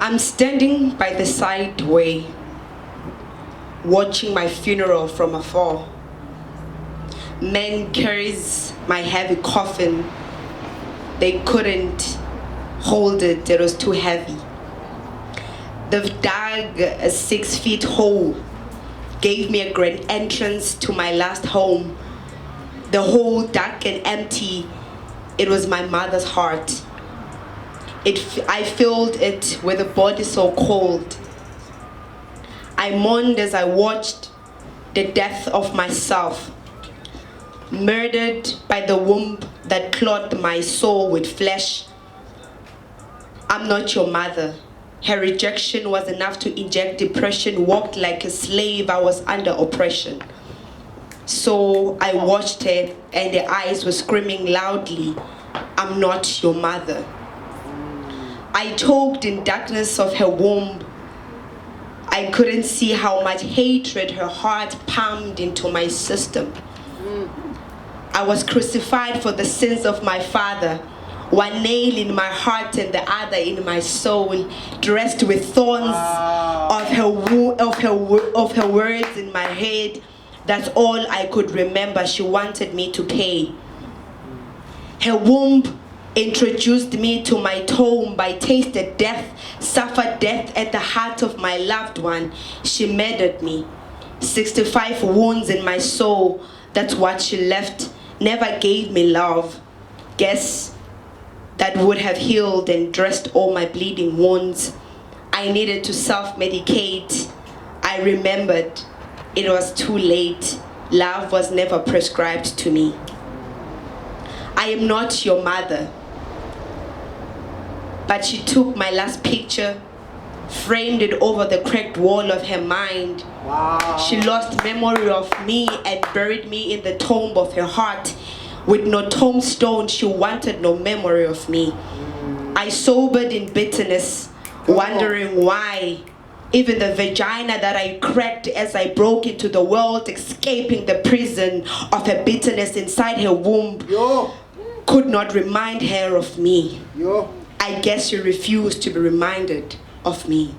I'm standing by the sideway, watching my funeral from afar. Men carries my heavy coffin. They couldn't hold it, it was too heavy. They've dug a 6 feet hole, gave me a grand entrance to my last home. The hole dark and empty, it was my mother's heart. I filled it with a body so cold. I mourned as I watched the death of myself, murdered by the womb that clothed my soul with flesh. I'm not your mother. Her rejection was enough to inject depression. Walked like a slave, I was under oppression. So I watched her and the eyes were screaming loudly, I'm not your mother. I choked in darkness of her womb. I couldn't see how much hatred her heart pumped into my system. I was crucified for the sins of my father, one nail in my heart and the other in my soul, dressed with thorns of her words in my head. That's all I could remember. She wanted me to pay. Her womb introduced me to my tomb. I tasted death, suffered death at the heart of my loved one. She murdered me. 65 wounds in my soul, that's what she left. Never gave me love. Guess that would have healed and dressed all my bleeding wounds. I needed to self-medicate. I remembered it was too late. Love was never prescribed to me. I am not your mother. But she took my last picture, framed it over the cracked wall of her mind. Wow. She lost memory of me and buried me in the tomb of her heart. With no tombstone, she wanted no memory of me. I sobered in bitterness, wondering why. Even the vagina that I cracked as I broke into the world, escaping the prison of her bitterness inside her womb, could not remind her of me. I guess she refused to be reminded of me.